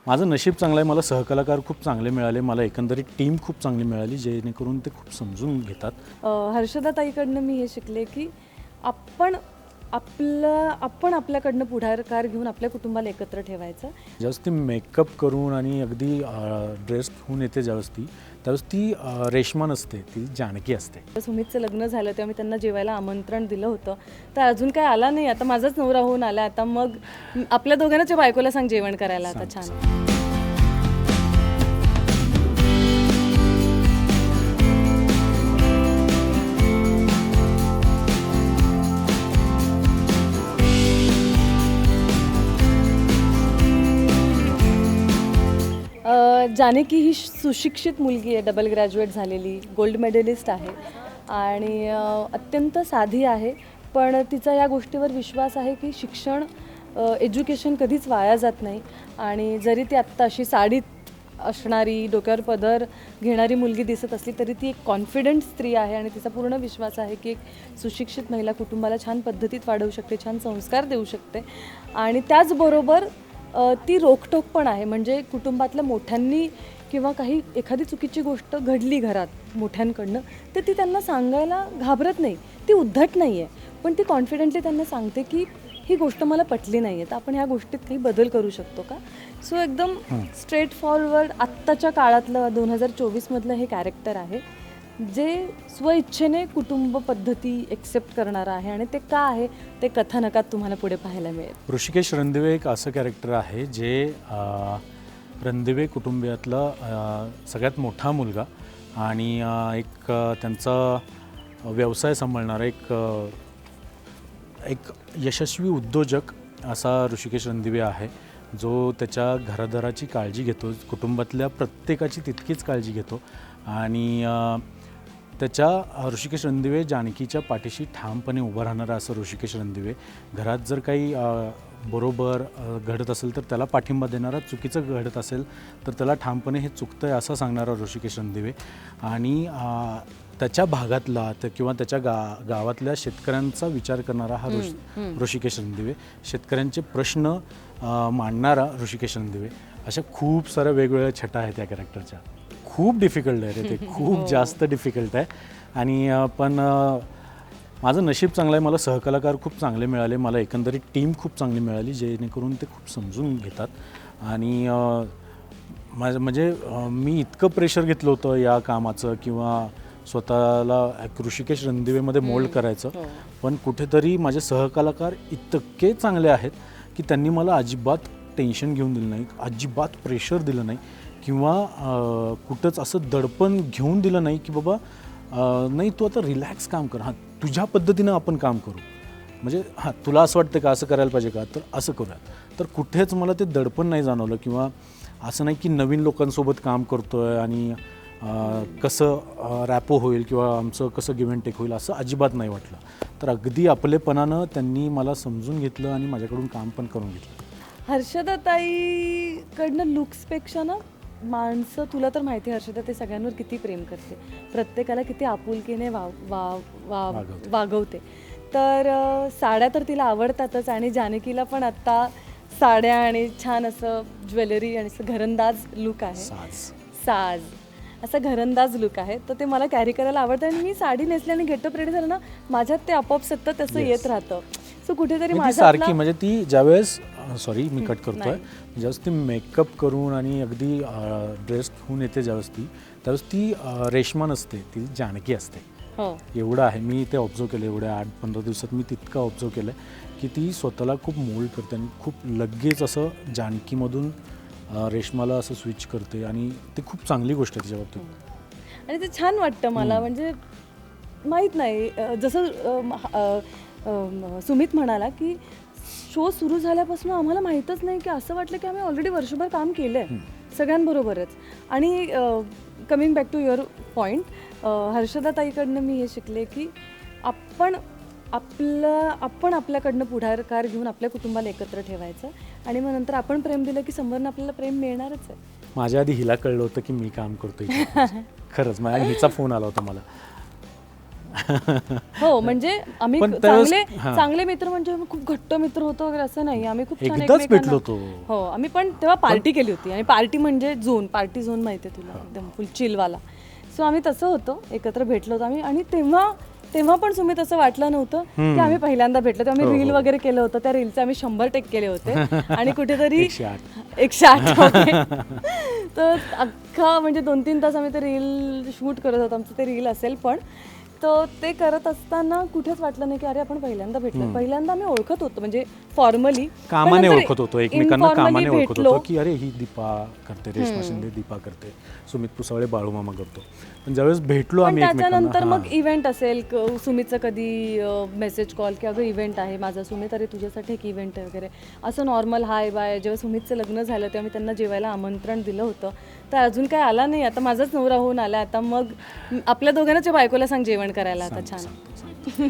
माझं नशीब चांगलं आहे, मला सहकलाकार खूप चांगले मिळाले, मला एकंदरीत टीम खूप चांगली मिळाली जेणेकरून ते खूप समजून घेतात. हर्षदाताईकडनं मी हे शिकले की आपण आपल्याकडनं पुढाकार घेऊन आपल्या कुटुंबाला एकत्र ठेवायचं. ज्यावेळेस ती मेकअप करून आणि अगदी ड्रेस होऊन येते ज्यावेळेस त्यावेळेस ती रेश्मा नसते, ती जानकी असते. सुमितचं लग्न झालं तेव्हा मी त्यांना जेवायला आमंत्रण दिलं होतं, तर अजून काय आला नाही. आता माझाच नवरा होऊन आला, आता मग आपल्या दोघांच्या बायकोला सांग जेवण करायला आता छान. जानकी ही सुशिक्षित मुलगी आहे, डबल ग्रॅज्युएट झालेली, गोल्ड मेडलिस्ट आहे आणि अत्यंत साधी आहे. पण तिचा या गोष्टीवर विश्वास आहे की शिक्षण, एज्युकेशन कधीच वाया जात नाही. आणि जरी ती आत्ता अशी साडीत असणारी, डोक्यावर पदर घेणारी मुलगी दिसत असली तरी ती एक कॉन्फिडंट स्त्री आहे आणि तिचा पूर्ण विश्वास आहे की एक सुशिक्षित महिला कुटुंबाला छान पद्धतीत वाढवू शकते, छान संस्कार देऊ शकते. आणि त्याचबरोबर ती रोखटोक पण आहे. म्हणजे कुटुंबातल्या मोठ्यांनी किंवा एखादी चुकीची गोष्ट घडली घरात मोठ्यांकडनं, तर ती त्यांना सांगायला घाबरत नाही, ती उद्धट नाही आहे, पण ती कॉन्फिडेंटली त्यांना सांगते की ही गोष्ट मला पटली नाही आहे, तर आपण ह्या गोष्टीत काही बदल करू शकतो का. सो एकदम स्ट्रेट फॉरवर्ड आत्ताच्या काळातलं 2024मधलं हे कॅरेक्टर आहे जे स्वइच्छेने कुटुंब पद्धती एक्सेप्ट करणारं आहे. आणि ते का आहे ते कथानकात तुम्हाला पुढे पाहायला मिळेल. ऋषिकेश रणदिवे एक असं कॅरेक्टर आहे जे रणदिवे कुटुंबियातला सगळ्यात मोठा मुलगा आणि एक त्यांचा व्यवसाय सांभाळणारा एक यशस्वी उद्योजक असा ऋषिकेश रणदिवे आहे, जो त्याच्या घरादाराची काळजी घेतो, कुटुंबातल्या प्रत्येकाची तितकीच काळजी घेतो. आणि ऋषिकेश रणदिवे जानकीच्या पाठीशी ठामपणे उभं राहणारा असं ऋषिकेश रणदिवे. घरात जर काही बरोबर घडत असेल तर त्याला पाठिंबा देणारा, चुकीचं घडत असेल तर त्याला ठामपणे हे चुकतं आहे असं सांगणारा ऋषिकेश रणदिवे. आणि त्याच्या भागातला किंवा त्याच्या गावातल्या शेतकऱ्यांचा विचार करणारा हा ऋषिकेश रणदिवे. शेतकऱ्यांचे प्रश्न मांडणारा ऋषिकेश रणदिवे. अशा खूप साऱ्या वेगवेगळ्या छटा आहेत त्या कॅरेक्टरच्या. खूप डिफिकल्ट आहे रे ते, खूप जास्त डिफिकल्ट आहे. आणि पण माझं नशीब चांगलं आहे, मला सहकलाकार खूप चांगले मिळाले, मला एकंदरीत टीम खूप चांगली मिळाली जेणेकरून ते खूप समजून घेतात. आणि म्हणजे मी इतकं प्रेशर घेतलं होतं या कामाचं किंवा स्वतःला ऋषिकेश रणदिवेमध्ये मोल्ड करायचं, पण कुठेतरी माझे सहकलाकार इतके चांगले आहेत की त्यांनी मला अजिबात टेन्शन घेऊन दिलं नाही, अजिबात प्रेशर दिलं नाही किंवा कुठंच असं दडपण घेऊन दिलं नाही की बाबा नाही तू आता रिलॅक्स काम कर, हां तुझ्या पद्धतीनं आपण काम करू, म्हणजे हां तुला असं वाटतं का असं करायला पाहिजे का, तर असं करूया. तर कुठेच मला ते दडपण नाही जाणवलं किंवा असं नाही की नवीन लोकांसोबत काम करतो आहे आणि कसं रॅपो होईल किंवा आमचं कसं गिव्ह अँड टेक होईल असं अजिबात नाही वाटलं. तर अगदी आपलेपणानं त्यांनी मला समजून घेतलं आणि माझ्याकडून काम पण करून घेतलं. हर्षदाताईकडनं लुक्सपेक्षा ना माणसं, तुला तर माहिती आहे हर्षदा ते सगळ्यांवर किती प्रेम करते, प्रत्येकाला किती आपुलकीने वागवते. तर साड्या तर तिला आवडतातच आणि जानकीला पण आत्ता साड्या आणि छान असं ज्वेलरी आणि असं घरंदाज लुक आहे, साज असा घरंदाज लुक आहे, तर ते मला कॅरी करायला आवडतं. आणि मी साडी नेसली आणि गेटअप रेडी झालं ना, माझ्यात ते आपोआप सतत असं येत राहतं. सो कुठेतरी सारखी म्हणजे ती ज्यावेळेस सॉरी मी कट करतोय, ज्यावेळेस ती मेकअप करून आणि अगदी ड्रेस होऊन येते त्यावेळेस ती रेश्मा नसते, ती जानकी असते. एवढं आहे, मी ते ऑब्झर्व केलं. एवढ्या 8-15 दिवसात मी तितकं ऑब्झर्व केलं की ती स्वतःला खूप मोल्ड करते आणि खूप लगेच असं जानकीमधून रेश्माला असं स्विच करते आणि ती खूप चांगली गोष्ट आहे तिच्या बाबतीत. आणि ते छान वाटतं मला. म्हणजे माहीत नाही, जसं सुमित म्हणाला की शो सुरू झाल्यापासून आम्हाला माहीतच नाही की असं वाटलं की आम्ही ऑलरेडी वर्षभर काम केलं आहे सगळ्यांबरोबरच. आणि coming back to your point, हर्षदाताईकडनं मी हे शिकले की आपण आपल्याकडनं पुढाकार घेऊन आपल्या कुटुंबाला एकत्र ठेवायचं आणि मग नंतर आपण प्रेम दिलं की समोरनं आपल्याला प्रेम मिळणारच आहे. माझ्या आधी हिला कळलं होतं की मी काम करतोय खरंच. माझ्या हिचा फोन आला होता मला, हो म्हणजे आम्ही पण त्यावेळेस- चांगले हां. चांगले मित्र म्हणजे आम्ही खूप घट्ट मित्र होतो वगैरे असं नाही. आम्ही खूप छान एकदाच एकमेकांना- भेटलो होतो. हो आम्ही पण तेव्हा पार्टी केली होती आणि पार्टी म्हणजे पार्टी झोन माहिती आहे तुला, एकदम फुल चिलवाला. सो आम्ही तसं होतो, एकत्र भेटलो होतो आम्ही. आणि तेव्हा पण सुमित असं वाटलं नव्हतं की आम्ही पहिल्यांदा भेटलो. तेव्हा आम्ही रील वगैरे केलं होतं, त्या रीलचे आम्ही 100 टेक केले होते आणि कुठेतरी 108 होते. तर अख्खा म्हणजे 2-3 तास आम्ही ते रील शूट करत होतो. आमचं ते रील असेल पण तर ते करत असताना कुठेच वाटलं नाही की अरे आपण पहिल्यांदा भेटलो. पहिल्यांदा आम्ही ओळखत होतो म्हणजे फॉर्मली कामाने ओळखत होतो एकमेकांना, कामाने ओळखत होतो की अरे ही दीपा करते, रेश्मा शिंदे दीपा करते, सुमित पुसावळे बाळूमामा करतो. पण ज्यावेळेस भेटलो पण आम्ही त्याच्यानंतर एकमेकांना, मग इव्हेंट असेल सुमितचं कधी मेसेज कॉल की अगं इव्हेंट आहे माझा सुमित, अरे तुझ्यासाठी एक इव्हेंट आहे वगैरे असं नॉर्मल हाय बाय. जेव्हा सुमितचं लग्न झालं तेव्हा मी त्यांना जेवायला आमंत्रण दिलं होतं, तर अजून काय आला नाही. आता माझाच नवरा होऊन आला, आता मग आपल्या दोघांनाच्या बायकोला सांग जेवण करायला आता छान.